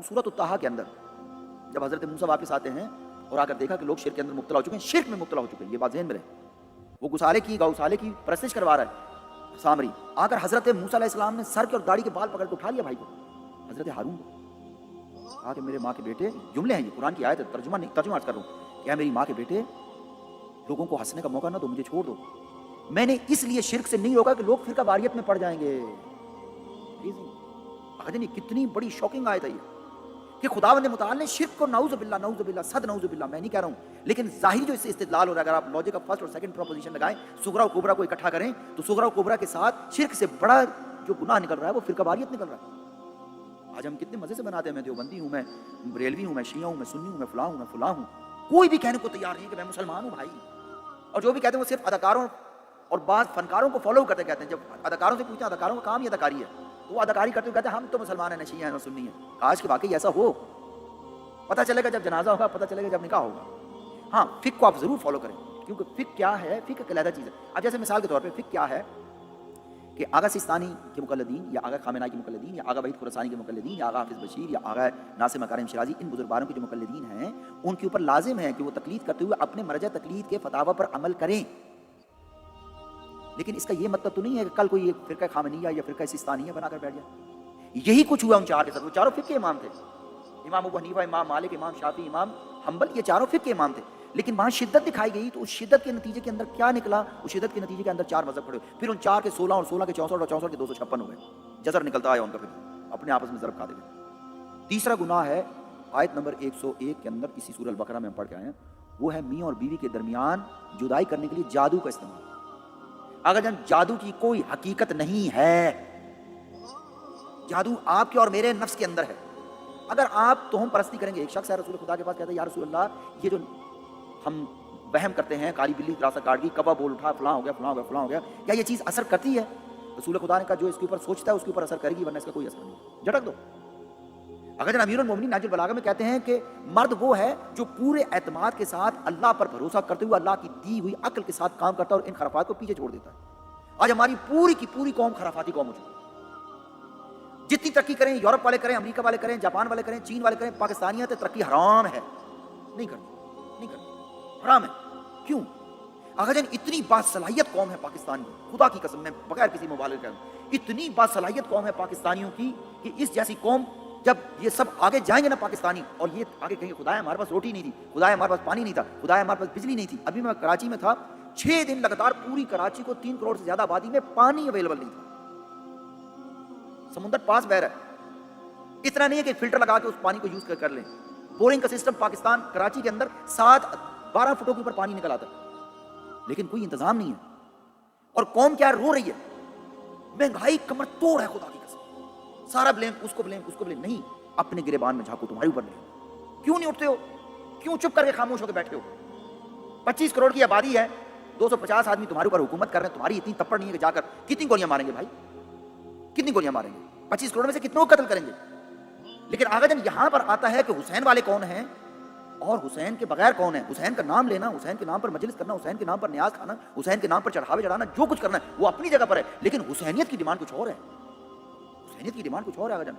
سورۃ الطٰہٰ کے اندر جب حضرت موسیٰ واپس آتے ہیں اور آ کر دیکھا کہ لوگ شرک کے اندر مبتلا ہو چکے ہیں، شرک میں مبتلا ہو چکے ہیں، یہ بات ذہن میں رہے. وہ گوسالے کی پرستش کروا رہا ہے سامری. آ کر حضرت موسیٰ علیہ السلام نے سر کے اور داڑھی کے بال پکڑ کے اٹھا لیا بھائی کو، حضرت ہارون کو. کہا کہ میرے ماں کے بیٹے، جملے ہیں یہ قرآن کی آیت ہے، ترجمہ عرض کر رہا ہوں، کہ میری ماں کے بیٹے لوگوں کو ہنسنے کا موقع نہ دو، مجھے چھوڑ دو. میں نے اس لیے شرک سے نہیں روکا کہ لوگ فرقہ واریت میں پڑ جائیں گے. کتنی بڑی شاکنگ آیت ہے یہ کہ خداوند متعال نے شرک کو نعوذ باللہ صد نعوذ باللہ، میں نہیں کہہ رہا ہوں، لیکن ظاہری جو اس سے استدلال ہو رہا ہے، اگر آپ لاجک کا فرسٹ اور سیکنڈ پروپوزیشن لگائیں، صغرا و کبرا کو اکٹھا کریں تو صغرا و کبرا کے ساتھ شرک سے بڑا جو گناہ نکل رہا ہے وہ فرقہ واریت نکل رہا ہے. آج ہم کتنے مزے سے بناتے ہیں، میں دیوبندی ہوں، میں بریلوی ہوں، میں شیعہ ہوں، میں سنی ہوں، میں فلاں ہوں، میں فلاں ہوں. کوئی بھی کہنے کو تیار نہیں ہے کہ میں مسلمان ہوں بھائی. اور جو بھی کہتے ہیں وہ صرف اداکاروں اور بعض فنکاروں کو فالو کرتے کہتے ہیں. جب اداکاروں سے پوچھتے ہیں اداکاروں کا کام ہی اداکاری ہے، تو وہ اداکاری کرتے ہوئے کہتے ہیں ہم تو مسلمان ہیں، نہ شیعہ ہیں نہ سنی ہیں. کاش کہ واقعی ایسا ہو. پتہ چلے گا جب جنازہ ہوگا، پتہ چلے گا جب نکاح ہوگا. ہاں، فقہ کو آپ ضرور فالو کریں، کیونکہ فقہ کیا ہے، فقہ ایک علیحدہ چیز ہے. اب جیسے مثال کے طور پہ فقہ کیا ہے کہ آغا سستانی کے مقلدین یا آغا خامنائی کے مقلدین یا آغا وحید خراسانی کے مقلدین یا آغا حافظ بشیر یا آغا ناصر مکارم شیرازی، ان بزرگواروں کے جو مقلدین ہیں ان کے اوپر لازم ہے کہ وہ تقلید کرتے ہوئے اپنے مرجع تقلید کے فتاوی پر عمل کریں. لیکن اس کا یہ مطلب تو نہیں ہے کہ کل کوئی ایک فرقہ خامنیہ یا فرقہ سستانیہ بنا کر بیٹھ جائے. یہی کچھ ہوا ان چار کے ساتھ. وہ چاروں فقہ کے امام تھے، امام ابو حنیفہ، امام مالک، امام شافعی، امام حنبل، یہ چاروں فقہ کے امام تھے. لیکن وہاں شدت دکھائی گئی تو اس شدت کے نتیجے کے اندر کیا نکلا؟ اس شدت کے نتیجے کے اندر چار مذہب کھڑے ہوئے. پھر ان چار کے 16 اور 16 کے 64 اور 64 کے 256 ہو گئے. جزر نکلتا آیا ان کا، پھر اپنے آپس میں ضرب کھا دے گئے. تیسرا گناہ ہے آیت نمبر 101 کے اندر اسی سورہ البقرہ میں ہم پڑھ کے آئے ہیں، وہ ہے میاں اور بیوی کے درمیان جدائی کرنے کے لیے جادو کا استعمال. اگر جن جادو کی کوئی حقیقت نہیں ہے، جادو آپ کے اور میرے نفس کے اندر ہے. اگر آپ توہم پرستی کریں گے، ایک شخص ہے رسول خدا کے پاس کہتا ہے یا رسول اللہ، یہ جو ہم وہم کرتے ہیں، کالی بلی راسہ کاٹ گئی، کبا بول اٹھا، فلاں ہو گیا، فلاں ہو گیا، فلاں ہو گیا، کیا یہ چیز اثر کرتی ہے؟ رسول خدا نے کہا جو اس کے اوپر سوچتا ہے اس کے اوپر اثر کرے گی، ورنہ اس کا کوئی اثر نہیں، جھٹک دو. اگر جن امیر المومنین نہج البلاغہ میں کہتے ہیں کہ مرد وہ ہے جو پورے اعتماد کے ساتھ اللہ پر بھروسہ کرتے ہوئے اللہ کی دی ہوئی عقل کے ساتھ کام کرتا ہے اور ان خرافات کو پیچھے چھوڑ دیتا ہے. آج ہماری پوری کی پوری قوم خرافاتی قوم ہو چکی ہے. جتنی ترقی کریں، یورپ والے کریں، امریکہ والے کریں، جاپان والے کریں، چین والے کریں، پاکستانیت ترقی حرام ہے، نہیں کرنی، حرام ہے. کیوں؟ اگر جن اتنی باصلاحیت قوم ہے پاکستان کی، خدا کی قسم میں بغیر کسی مبالغے کے اتنی باصلاحیت قوم ہے پاکستانیوں کی کہ اس جیسی قوم جب یہ سب آگے جائیں گے نا پاکستانی، اور یہ آگے کہیں خدایا ہمارے پاس روٹی نہیں تھی، خدایا ہمارے پاس پانی نہیں تھا، خدایا ہمارے پاس بجلی نہیں تھی. ابھی میں کراچی میں تھا، 6 دن لگاتار پوری کراچی کو 3 کروڑ سے زیادہ آبادی میں پانی اویلیبل نہیں تھا. سمندر پاس بہ رہا ہے، اتنا نہیں ہے کہ فلٹر لگا کے اس پانی کو یوز کر لیں. بورنگ کا سسٹم پاکستان کراچی کے اندر 7-12 فٹوں کے اوپر پانی نکل آتا ہے، لیکن کوئی انتظام نہیں ہے. اور قوم کیا رو رہی ہے؟ مہنگائی کمر توڑ ہے خدا کی قسم. سارا بلیم اس کو بلیم نہیں. اپنے گریبان میں جھانکو، تمہارے اوپر نہیں. کیوں نہیں اٹھتے ہو؟ کیوں چپ کر کے خاموش ہو کے بیٹھے ہو؟ 25 کروڑ کی آبادی ہے، 250 آدمی تمہارے اوپر حکومت کر رہے ہیں. تمہاری اتنی تپڑ نہیں ہے کہ جا کر کتنی گولیاں ماریں گے بھائی؟ کتنی گولیاں ماریں گے؟ 25 کروڑ میں سے کتنوں کو قتل کریں گے؟ لیکن آگے جن یہاں پر آتا ہے کہ حسین والے کون ہیں اور حسین کے بغیر کون ہے. حسین کا نام لینا، حسین کے نام پر مجلس کرنا، حسین کے نام پر نیاز کھانا، حسین کے نام پر چڑھاوے چڑھانا، جو کچھ کرنا ہے وہ اپنی جگہ پر ہے، لیکن حسینیت کی ڈیمانڈ کچھ اور ہے. حسینیت کی ڈیمانڈ کچھ اور ہے. آگے جن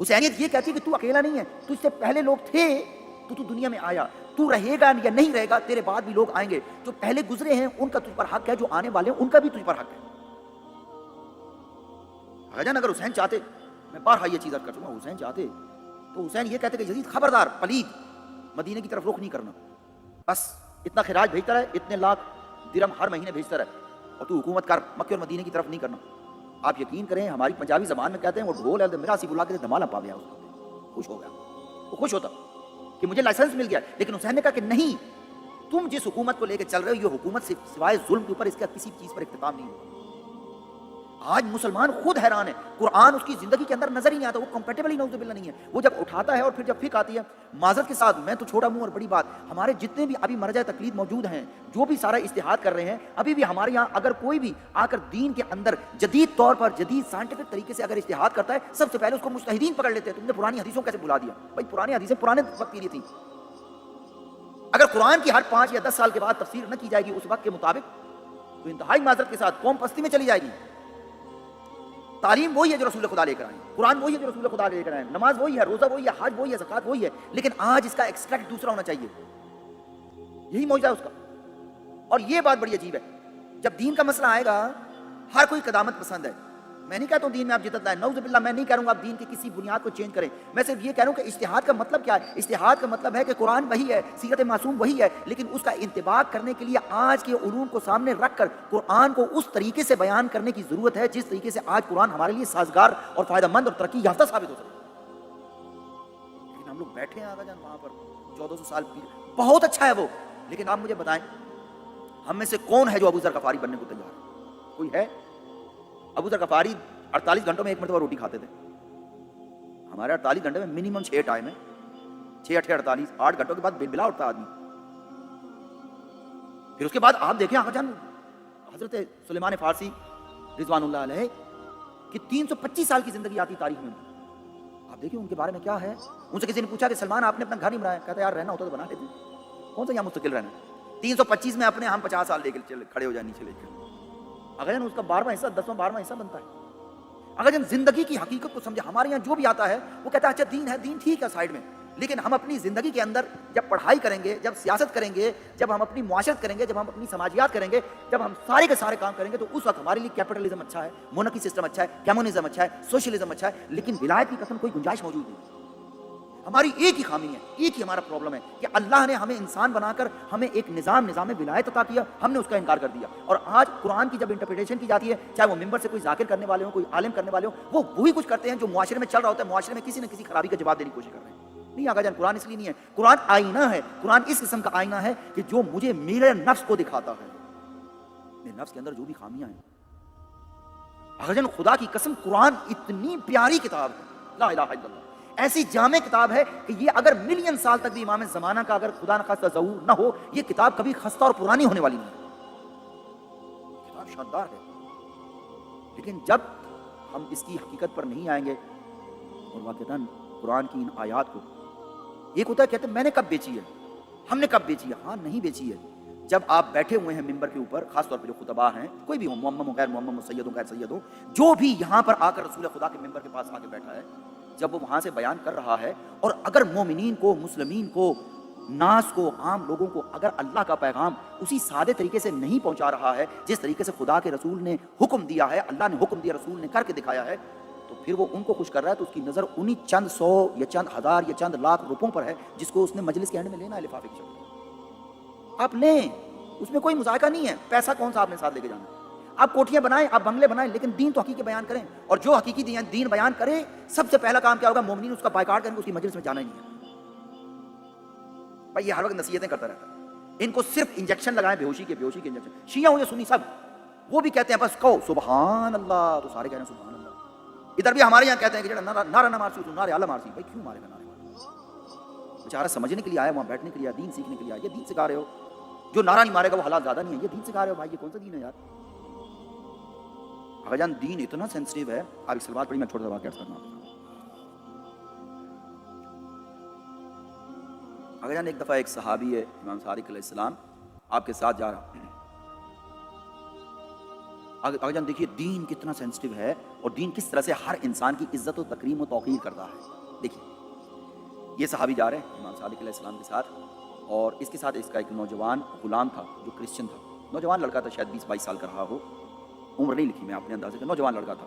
حسینیت یہ کہتی ہے کہ تو اکیلا نہیں ہے، تجھ سے پہلے لوگ تھے، تو دنیا میں آیا، تو رہے گا یا نہیں رہے گا، تیرے بعد بھی لوگ آئیں گے. جو پہلے گزرے ہیں ان کا تجھ پر حق ہے، جو آنے والے ہیں ان کا بھی تجھ پر حق ہے. آگے جن اگر حسین چاہتے، میں بارہا یہ چیز عرض کر چکا ہوں، حسین چاہتے تو حسین یہ کہتے کہ یزید خبردار، پلید، مدینے کی طرف رخ نہیں کرنا، بس اتنا خراج بھیجتا رہے، اتنے لاکھ درہم ہر مہینے بھیجتا رہے، اور تو حکومت کر، مکے اور مدینے کی طرف نہیں کرنا. آپ یقین کریں، ہماری پنجابی زبان میں کہتے ہیں وہ ڈھول ہے میرا سی بلا کے دھمالا پا گیا، خوش ہو گیا. وہ خوش ہوتا کہ مجھے لائسنس مل گیا. لیکن حسین نے کہا کہ نہیں، تم جس حکومت کو لے کے چل رہے ہو یہ حکومت سے سوائے ظلم کے اوپر اس کا کسی چیز پر اختتام نہیں ہوگا. آج مسلمان خود حیران ہے، قرآن اس کی زندگی کے اندر نظر ہی نہیں آتا، وہ کمپیٹیبل ہی نعوذ باللہ نہیں ہے. وہ جب اٹھاتا ہے اور پھر جب فقہ آتی ہے، معذرت کے ساتھ میں تو چھوٹا منہ اور بڑی بات، ہمارے جتنے بھی ابھی مرجع تقلید موجود ہیں، جو بھی سارا اجتہاد کر رہے ہیں، ابھی بھی ہمارے یہاں اگر کوئی بھی آ کر دین کے اندر جدید طور پر جدید سائنٹیفک طریقے سے اگر اجتہاد کرتا ہے، سب سے پہلے اس کو مجتہدین پکڑ لیتے ہیں. تم نے پرانی حدیثوں کیسے بلا دیا؟ بھائی پرانی حدیثیں پرانے وقت کی تھیں. اگر قرآن کی ہر 5 یا 10 سال کے بعد تفسیر نہ کی جائے گی اس وقت کے مطابق، تو انتہائی معذرت کے ساتھ قوم پستی میں چلی جائے گی. تعلیم وہی ہے جو رسول خدا لے کر آئے، قرآن وہی ہے جو رسول خدا لے کر آئے، نماز وہی ہے، روزہ وہی ہے، حج وہی ہے، زکوٰۃ وہی ہے، لیکن آج اس کا ایکسٹریکٹ دوسرا ہونا چاہیے، یہی معجزہ ہے اس کا۔ اور یہ بات بڑی عجیب ہے، جب دین کا مسئلہ آئے گا ہر کوئی قدامت پسند ہے۔ میں نہیں کہتا ہوں دین میں آپ جدت لائیں، نعوذ باللہ، میں نہیں کہہ رہا ہوں آپ دین کی کسی بنیاد کو چینج کریں، میں صرف یہ کہہ رہا ہوں کہ اجتہاد کا مطلب کیا ہے؟ اجتہاد کا مطلب ہے کہ قرآن وہی ہے، سیرت معصوم وہی ہے، لیکن اس کا انطباق کرنے کے لیے آج کے علوم کو سامنے رکھ کر قرآن کو اس طریقے سے بیان کرنے کی ضرورت ہے جس طریقے سے آج قرآن ہمارے لیے سازگار اور فائدہ مند اور ترقی یافتہ ثابت ہو سکے۔ لیکن ہم لوگ بیٹھے ہیں آگا جان وہاں پر 1400 سال بہت اچھا ہے وہ، لیکن آپ مجھے بتائیں ہم میں سے کون ہے جو ابو ذر غفاری بننے کو تیار ہے؟ کوئی ہے؟ ابو ذر غفاری 48 گھنٹوں میں ایک مرتبہ روٹی کھاتے تھے، ہمارے 48 گھنٹے میں منیمم 6 ٹائم ہے، 6 8 48 8 گھنٹوں کے بعد بے بلا اٹھتا آدمی۔ پھر اس کے بعد آپ دیکھیں آقا جان حضرت سلیمان فارسی رضوان اللہ علیہ کہ 325 سال کی زندگی آتی تاریخ میں، آپ دیکھیں ان کے بارے میں کیا ہے۔ ان سے کسی نے پوچھا کہ سلمان آپ نے اپنا گھر نہیں بنایا؟ کہتا یار رہنا ہوتا تو بنا لیتے، کون سا یہاں مستقل رہنا؟ 325 میں اپنے ہم 50 سال لے کے کھڑے ہو جائیں نیچے لے کے، اگر جان اس کا 12واں حصہ 10واں 12واں حصہ بنتا ہے۔ اگر جان زندگی کی حقیقت کو سمجھے، ہمارے یہاں جو بھی آتا ہے وہ کہتا ہے اچھا دین ہے، دین ٹھیک ہے سائیڈ میں، لیکن ہم اپنی زندگی کے اندر جب پڑھائی کریں گے، جب سیاست کریں گے، جب ہم اپنی معاشرت کریں گے، جب ہم اپنی سماجیات کریں گے، جب ہم سارے کے سارے کام کریں گے، تو اس وقت ہمارے لیے کیپٹلزم اچھا ہے، مونرکی سسٹم اچھا ہے، کمیونزم اچھا ہے، سوشلزم اچھا ہے، لیکن ولایت کی قسم کوئی گنجائش موجود نہیں۔ ہماری ایک ہی خامی ہے، ایک ہی ہمارا پرابلم ہے کہ اللہ نے ہمیں انسان بنا کر ہمیں ایک نظام ولایت عطا کیا، ہم نے اس کا انکار کر دیا۔ اور آج قرآن کی جب انٹرپریٹیشن کی جاتی ہے، چاہے وہ ممبر سے کوئی ذاکر کرنے والے ہوں، کوئی عالم کرنے والے ہوں، وہ وہی کچھ کرتے ہیں جو معاشرے میں چل رہا ہوتا ہے، معاشرے میں کسی نہ کسی خرابی کا جواب دینے کی کوشش کر رہے ہیں۔ نہیں آقا جان، قرآن اس لیے نہیں ہے، قرآن آئینہ ہے، قرآن اس قسم کا آئینہ ہے کہ جو مجھے میرے نفس کو دکھاتا ہے، میرے نفس کے اندر جو بھی خامیاں ہیں۔ آقا جان خدا کی قسم قرآن اتنی پیاری کتاب ہے، لا الہ الا اللہ، ایسی جامع کتاب ہے کہ یہ اگر ملین سال تک بھی امام زمانہ کا اگر خدا نہ خواستہ ظہور نہ ہو، یہ کتاب کبھی خستہ اور پرانی ہونے والی نہیں ہے۔ کتاب شاندار ہے، لیکن جب ہم اس کی حقیقت پر نہیں آئیں گے اور واقعتاً قرآن کی ان آیات کو، ایک ہوتا ہے کہتے ہیں میں نے کب بیچی ہے، ہم نے کب بیچی ہے، ہاں نہیں بیچی ہے۔ جب آپ بیٹھے ہوئے ہیں ممبر کے اوپر، خاص طور پہ جو خطباء ہیں، کوئی بھی ہو، معمم ہو غیر معمم ہو، سید ہو غیر سید ہو، جو بھی یہاں پر آ کر رسول خدا کے ممبر کے پاس آ کے بیٹھا ہے، جب وہ وہاں سے بیان کر رہا ہے، اور اگر مومنین کو، مسلمین کو، ناس کو، عام لوگوں کو اگر اللہ کا پیغام اسی سادے طریقے سے نہیں پہنچا رہا ہے جس طریقے سے خدا کے رسول نے حکم دیا ہے، اللہ نے حکم دیا، رسول نے کر کے دکھایا ہے، تو پھر وہ ان کو خوش کر رہا ہے، تو اس کی نظر انہی چند 100 یا چند ہزار یا چند لاکھ روپوں پر ہے جس کو اس نے مجلس کے اینڈ میں لینا ہے لفافے کی شکل۔ آپ لیں، اس میں کوئی مذائقہ نہیں ہے، پیسہ کون سا آپ نے ساتھ لے کے جانا ہے؟ آپ کوٹھیاں بنائیں، آپ بنگلے بنائیں، لیکن دین تو حقیقی بیان کریں، اور جو حقیقی دین بیان کرے، سب سے پہلا کام کیا ہوگا؟ مومنین اس کا بائیکاٹ کریں گے، اس کی مجلس میں جانا ہی نہیں ہے۔ بھائی یہ ہر وقت نصیحتیں کرتا رہتا ہے، ان کو صرف انجیکشن لگائیں، بیہوشی کے انجیکشن، شیعہ ہوں یا سنی سب وہ بھی کہتے ہیں بس کہو سبحان اللہ، تو سارے کہہ رہے ہیں سبحان اللہ۔ ادھر بھی ہمارے یہاں کہتے ہیں کہ جڑا نعرہ نہ مارسی تو نعرہ اعلیٰ مارسی۔ بھائی کیوں مارے گا نعرے؟ بیچارہ سمجھنے کے لیے آیا، وہاں بیٹھنے کے لیے آیا، دین سیکھنے کے لیے آیا، یہ دین سکھا رہے ہو؟ جو نعرہ نہیں مارے گا وہ حالات زیادہ نہیں ہے، یہ دین سکھا رہے ہو؟ بھائی یہ کون سا دین ہے یار؟ آقا جان دین اتنا سینسٹیو ہے، آپ اس بات پڑھی، میں چھوٹا سا واقعہ کرنا۔ آقا جان ایک دفعہ ایک صحابی ہے امام صادق علیہ السلام آپ کے ساتھ جا رہا۔ آقا جان دیکھیے دین کتنا سینسٹیو ہے، اور دین کس طرح سے ہر انسان کی عزت و تکریم و توقیر کرتا ہے۔ دیکھیے یہ صحابی جا رہے ہیں امام صادق علیہ السلام کے ساتھ، اور اس کے ساتھ اس کا ایک نوجوان غلام تھا جو کرسچن تھا، نوجوان لڑکا تھا، شاید 20-22 سال کا رہا ہو، عمر نہیں لکھی میں اپنے اندازے سے، نوجوان لڑکا تھا۔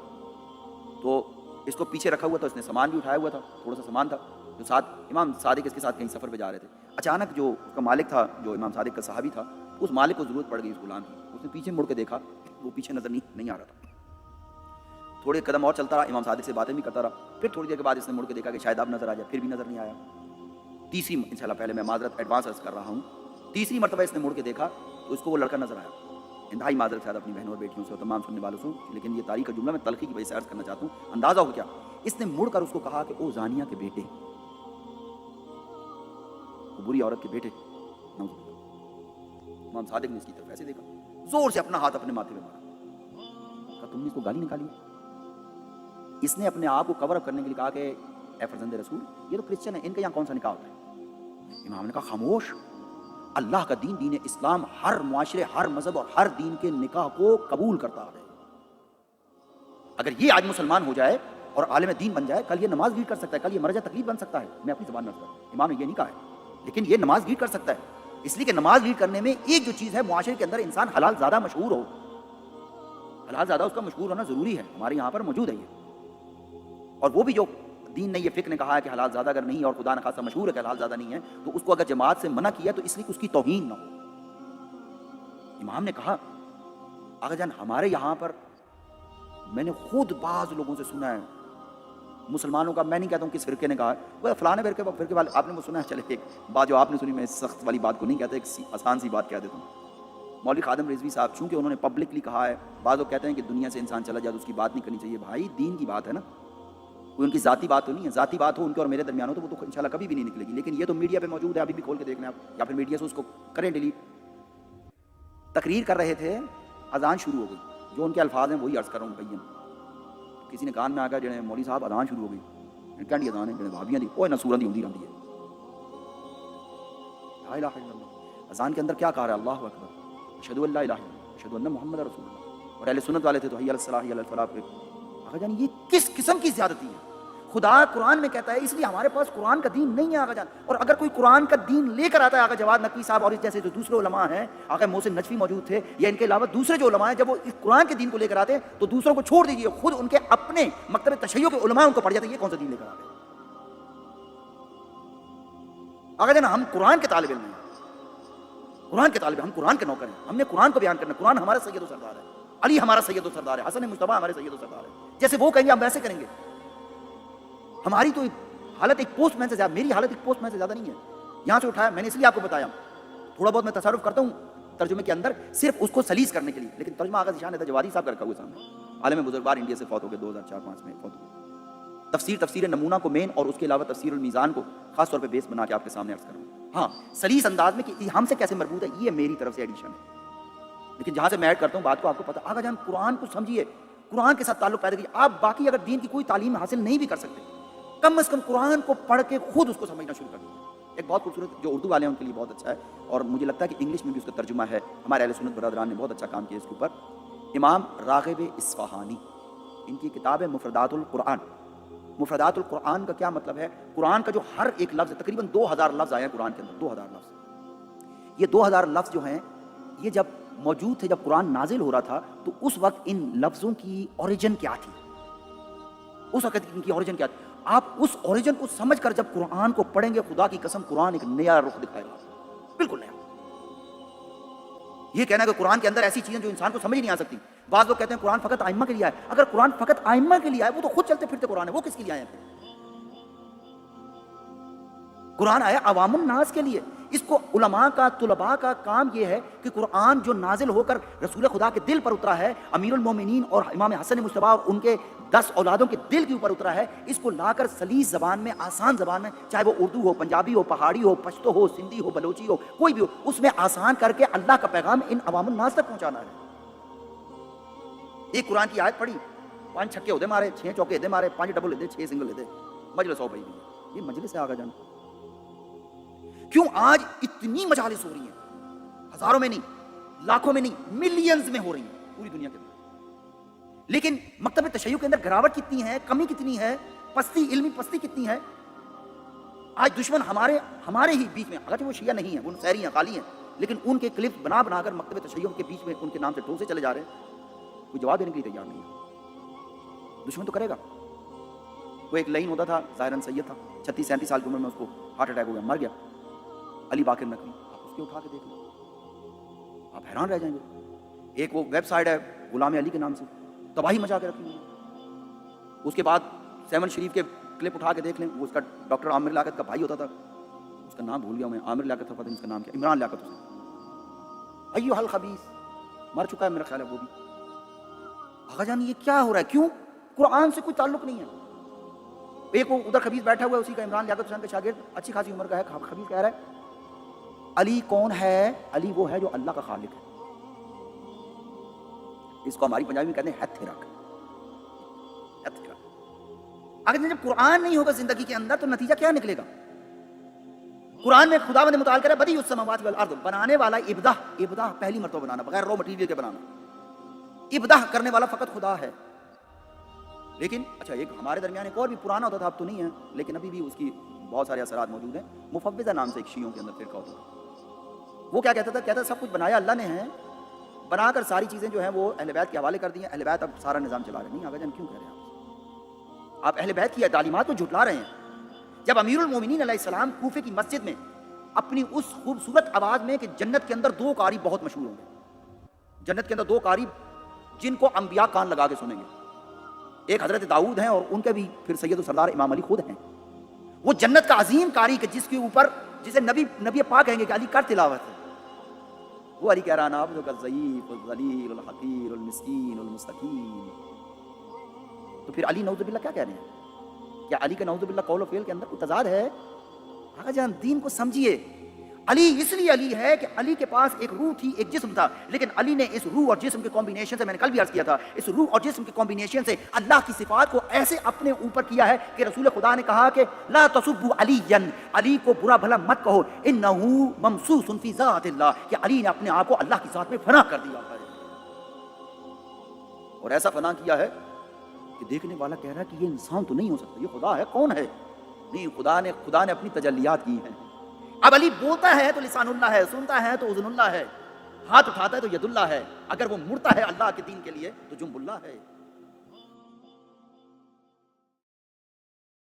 تو اس کو پیچھے رکھا ہوا تھا، اس نے سامان بھی اٹھایا ہوا تھا، تھوڑا سا سامان تھا، جو ساتھ امام صادق اس کے ساتھ کہیں سفر پہ جا رہے تھے۔ اچانک جو اس کا مالک تھا، جو امام صادق کا صحابی تھا، اس مالک کو ضرورت پڑ گئی اس غلام کی، اس نے پیچھے مڑ کے دیکھا، وہ پیچھے نظر نہیں آ رہا تھا۔ تھوڑے قدم اور چلتا رہا، امام صادق سے باتیں بھی کرتا رہا، پھر تھوڑی دیر کے بعد اس نے مڑ کے دیکھا کہ شاید اب نظر آ جائے، پھر بھی نظر نہیں آیا۔ تیسری، انشاءاللہ پہلے میں معذرت ایڈوانس عرض کر رہا ہوں، تیسری مرتبہ اس نے مڑ کے دیکھا تو اس کو وہ لڑکا نظر آیا۔ انتہائی معذرت ہے اپنی بہنوں اور بیٹیوں سے اور تمام سننے والوں سے، لیکن یہ تاریخ کا جملہ میں تلخی کی وجہ سے عرض کرنا چاہتا ہوں، اندازہ ہو کیا؟ اس نے مڑ کر اس کو کہا کہ او زانیہ کے بیٹے، وہ بری عورت کے بیٹے۔ امام صادق نے اس کی طرف ایسے دیکھا، زور سے اپنا ہاتھ اپنے ماتھے پہ مارا، کہا تم نے اس کو گالی نکالی؟ اس نے اپنے آپ کو کور اپ کرنے کے لیے کہا کہ اے فرزند رسول، یہ تو کرسچن ہے، ان کے یہاں کون سا نکاح ہوتا ہے؟ امام نے کہا خاموش، اللہ کا دین، دین اسلام ہر معاشرے، ہر مذہب اور ہر دین کے نکاح کو قبول کرتا ہے۔ اگر یہ آج مسلمان ہو جائے اور عالم دین بن جائے، کل یہ نماز لیڈ کر سکتا ہے، کل یہ مرجع تکلیف بن سکتا ہے. میں اپنی زبان میں کرتا ہوں، امام نے یہ نہیں کہا ہے، لیکن یہ نماز لیڈ کر سکتا ہے. اس لیے کہ نماز لیڈ کرنے میں ایک جو چیز ہے، معاشرے کے اندر انسان حلال زیادہ مشہور ہو، حلال زیادہ اس کا مشہور ہونا ضروری ہے. ہمارے یہاں پر موجود ہے یہ. اور وہ بھی جو دین نے، یہ فقہ نے کہا ہے کہ حلال زیادہ اگر نہیں ہے اور خدا نخواستہ مشہور ہے کہ حلال زیادہ نہیں ہے، تو اس کو اگر جماعت سے منع کیا تو اس لیے کہ اس کی توہین نہ ہو. امام نے کہا آقا جان ہمارے یہاں پر میں نے خود بعض لوگوں سے سنا ہے، مسلمانوں کا، میں نہیں کہتا ہوں کس فرقے نے کہا ہے، وہ فلاں فرقے والے، آپ نے وہ سنا ہے. چلے ایک بات جو آپ نے سنی، میں سخت والی بات کو نہیں کہتا، ایک آسان سی بات کہہ دیتا ہوں. مولوی خادم رضوی صاحب، چونکہ انہوں نے پبلکلی کہا ہے، بعض لوگ کہتے ہیں کہ دنیا سے انسان چلا جائے تو اس کی بات نہیں کرنی چاہیے. بھائی دین کی بات ہے نا، کوئی ان کی ذاتی بات تو نہیں ہے. ذاتی بات ہو ان کے اور میرے درمیان ہو تو وہ تو انشاءاللہ کبھی بھی نہیں نکلے گی. لیکن یہ تو میڈیا پہ موجود ہے، ابھی بھی کھول کے دیکھ لیں آپ، یا پھر میڈیا سے اس کو کریں ڈیلیٹ. تقریر کر رہے تھے، اذان شروع ہو گئی. جو ان کے الفاظ ہیں وہی عرض کر رہا ہوں بھائی. کسی نے کان میں آ کر جڑے مولوی صاحب اذان شروع ہو گئی، کہنی اذان ہے جڑے بھابیاں دی اوے نہ سورہ دی ہوندی رہندی ہے. لا الہ الا اللہ. اذان کے اندر کیا کہا رہا ہے؟ اللہ اکبر، اشہد ان لا الہ الا اللہ، اشہد ان محمد رسول اللہ. اور اہل سنت والے تھے تو حی علی الصلاۃ حی علی الفلاح پہ. آقا جان یہ کس قسم کی زیادتی ہے؟ خدا قرآن میں کہتا ہے، اس لیے ہمارے پاس قرآن کا دین نہیں ہے آقا جان. اور اگر کوئی قرآن کا دین لے کر آتا ہے، آقا جواد نقوی صاحب اور اس جیسے جو دوسرے علماء ہیں، آقا محسن نجفی موجود تھے، یا ان کے علاوہ دوسرے جو علماء ہیں، جب وہ اس قرآن کے دین کو لے کر آتے ہیں تو دوسروں کو چھوڑ دیجیے، خود ان کے اپنے مکتب تشیع کے علماء ان کو پڑھ جاتے ہیں یہ کون سا دین لے کر آتے ہیں. آقا جان ہم قرآن کے طالب علم ہیں، قرآن کے طالب، ہم قرآن کے نوکر ہیں. ہم نے قرآن کو بیان کرنا. قرآن ہمارا سید و سردار ہے، علی ہمارا سید و سردار ہے، حسن مصطفیٰ ہمارے سید و سردار ہے. جیسے وہ کہیں گے ہم ویسے کریں گے. ہماری تو حالت ایک پوسٹ مین سے زیادہ، میری حالت ایک پوسٹ مین سے زیادہ نہیں ہے. یہاں سے اٹھایا میں نے، اس لیے آپ کو بتایا تھوڑا بہت میں تصرف کرتا ہوں ترجمے کے اندر صرف اس کو سلیس کرنے کے لیے. لیکن ترجمہ آغاز ذیشان ہے جوادی صاحب کا رکھا ہوا سامنے، عالم بزرگوار انڈیا سے فوت ہو گئے 2004-5 میں فوت ہو گئے. تفسیر نمونہ کو مین اور اس کے علاوہ تفسیر المیزان کو خاص طور پہ بیس بنا کے آپ کے سامنے عرض کروں. ہاں سلیس انداز میں کہ ہم سے کیسے مربوط ہے، یہ میری طرف سے ایڈیشن ہے. لیکن جہاں سے میں ایڈ کرتا ہوں بات کو آپ کو پتہ. آقا جان قرآن کو سمجھیے، قرآن کے ساتھ تعلق پیدا کیجیے. آپ باقی اگر دین کی کوئی تعلیم حاصل نہیں بھی کر سکتے، کم از کم قرآن کو پڑھ کے خود اس کو سمجھنا شروع کر دیں. ایک بہت خوبصورت جو اردو والے ہیں ان کے لیے بہت اچھا ہے، اور مجھے لگتا ہے کہ انگلش میں بھی اس کا ترجمہ ہے. ہمارے اہل سنت برادران نے بہت اچھا کام کیا اس کے اوپر. امام راغب اصفہانی، ان کی کتاب ہے مفردات القرآن. مفردات القرآن کا کیا مطلب ہے؟ قرآن کا جو ہر ایک لفظ ہے، تقریباً 2000 لفظ آئے ہیں قرآن کے اندر، 2000 لفظ. یہ 2000 لفظ جو ہیں یہ جب موجود تھے، جب قرآن نازل ہو رہا تھا تو اس وقت ان لفظوں کی اوریجن کیا تھی، اس وقت ان کی اوریجن کیا تھی. آپ اس اوریجن کو سمجھ کر جب قرآن کو پڑھیں گے، خدا کی قسم قرآن ایک نیا رخ دکھائے گا، بالکل نیا. یہ کہنا کہ قرآن کے اندر ایسی چیزیں جو انسان کو سمجھ نہیں آ سکتی. بعض لوگ کہتے ہیں قرآن فقط ائمہ کے لیے آئے. اگر قرآن فقط ائمہ کے لیے آئے، وہ تو خود چلتے پھرتے قرآن ہے، وہ کس کے لیے آئے ہیں پھر؟ قرآن آیا عوام الناس کے لیے. اس کو علماء کا، طلباء کا کام یہ ہے کہ قرآن جو نازل ہو کر رسول خدا کے دل پر اترا ہے، امیر المومنین اور امام حسن مصطفیٰ اور ان کے 10 اولادوں کے دل کے اوپر اترا ہے، اس کو لا کر سلیس زبان میں، آسان زبان میں، چاہے وہ اردو ہو، پنجابی ہو، پہاڑی ہو، پشتو ہو، سندھی ہو، بلوچی ہو، کوئی بھی ہو، اس میں آسان کر کے اللہ کا پیغام ان عوام الناس تک پہنچانا ہے. ایک قرآن کی آیت پڑھی، 5 چھکے ہوتے مارے، 6 چوکے دے مارے، 5 ڈبل دے، 6 سنگل دے، مجلس ہو بھائی. یہ مجلس ہے آگا جانا. کیوں آج اتنی مجالس ہو رہی ہیں؟ ہزاروں میں نہیں، لاکھوں میں نہیں، ملینز میں ہو رہی ہیں پوری دنیا کے اندر. لیکن مکتب تشیع کے اندر گراوٹ کتنی ہے، کمی کتنی ہے، پستی، علمی پستی کتنی ہے. آج دشمن ہمارے ہی بیچ میں، اگرچہ وہ شیعہ نہیں ہیں، وہ سیری ہیں، خالی ہیں، لیکن ان کے کلپ بنا کر مکتب تشیع کے بیچ میں ان کے نام سے ٹوسے چلے جا رہے ہیں. کوئی جواب دینے کے لیے تیار نہیں ہے. دشمن تو کرے گا. وہ ایک لائن ہوتا تھا، ظاہراً سید تھا، 36-37 سال کی عمر میں اس کو ہارٹ اٹیک ہو گیا، مر گیا. علی باقر نقوی، آپ اس کے اٹھا کے دیکھ لیں، آپ حیران رہ جائیں گے. ایک وہ ویب سائٹ ہے غلام علی کے نام سے، تباہی مچا کے رکھی ہے. اس کے بعد 7 شریف کے کلپ اٹھا کے دیکھ لیں. وہ اس کا ڈاکٹر عامر لیاقت کا بھائی ہوتا تھا، اس کا نام بھول گیا میں، عامر لیاقت تھا، پتہ نہیں اس کا نام کیا، عمران لیاقت. اسے ایو حل خبیث مر چکا ہے میرا خیال ہے وہ بھی. آقا جان یہ کیا ہو رہا ہے؟ کیوں؟ قرآن سے کوئی تعلق نہیں ہے. ایک وہ ادھر خبیث بیٹھا ہوا ہے، اسی کا عمران لیاقت حسین کا شاگرد، اچھی خاصی عمر کا ہے. خبیث کہہ رہا ہے علی کون ہے؟ علی وہ ہے جو اللہ کا خالق ہے. اس کو ہماری پنجابی میں کہتے ہیں ہتھ رکھ. اگر جب قرآن نہیں ہوگا زندگی کے اندر تو نتیجہ کیا نکلے گا؟ قرآن میں خدا نے متعال کرا بدیع السماوات والارض، بنانے والا ابداع پہلی مرتبہ بنانا، بغیر رو مٹیریل کے بنانا. ابداع کرنے والا فقط خدا ہے. لیکن اچھا ایک ہمارے درمیان ایک اور بھی پرانا ہوتا تھا، اب تو نہیں ہے لیکن ابھی بھی اس کی بہت سارے اثرات موجود ہیں، مفوضہ نام سے ایک شیعوں کے اندر فرقہ ہوتا تھا۔ وہ کیا کہتا تھا؟ کہتا سب کچھ بنایا اللہ نے ہے، بنا کر ساری چیزیں جو ہیں وہ اہل بیت کے حوالے کر دی ہیں، اہل بیت اب سارا نظام چلا رہے ہیں۔ نہیں آگا جان کیوں کہہ رہے ہیں آپ اہل بیت کی تعلیمات کو جھٹلا رہے ہیں؟ جب امیر المومنین علیہ السلام کوفے کی مسجد میں اپنی اس خوبصورت آواز میں کہ جنت کے اندر 2 قاری بہت مشہور ہوں گے، جنت کے اندر 2 قاری جن کو انبیاء کان لگا کے سنیں گے، ایک حضرت داؤد ہیں اور ان کے بھی پھر سید و سردار امام علی خود ہیں، وہ جنت کا عظیم قاری کہ جس کے اوپر جسے نبی پاک کہیں گے کہ علی کر تلاوت ہے، وہ علی کہہ رہا نا عبدک الضعیف الذلیل الحقیر المسکین المستقیم۔ تو پھر علی نعوذ باللہ کیا کہہ رہے ہیں؟ کیا علی کا نعوذ باللہ قول و فعل کے اندر کوئی تضاد ہے؟ آقا جان دین کو سمجھیے، علی اس لیے علی ہے کہ علی کے پاس ایک روح تھی، ایک جسم تھا، لیکن علی نے اس روح اور جسم کے کمبینیشن سے، میں نے کل بھی عرض کیا تھا، اس روح اور جسم کے کمبینیشن سے اللہ کی صفات کو ایسے اپنے اوپر کیا ہے کہ رسول خدا نے کہا کہ لا تسبوا علیا، علی کو برا بھلا مت کہو، انہ ممسوس فی ذات اللہ، کہ علی نے اپنے آپ کو اللہ کی ذات میں فنا کر دیا ہے، اور ایسا فنا کیا ہے کہ دیکھنے والا کہہ رہا ہے کہ یہ انسان تو نہیں ہو سکتا، یہ خدا ہے، کون ہے؟ نہیں، خدا نے اپنی تجلیات کی ہیں۔ اب علی بولتا ہے تو لسان اللہ ہے، سنتا ہے تو اذن اللہ ہے، ہاتھ اٹھاتا ہے تو ید اللہ ہے، اگر وہ مڑتا ہے اللہ کے دین کے لیے تو جنب اللہ ہے۔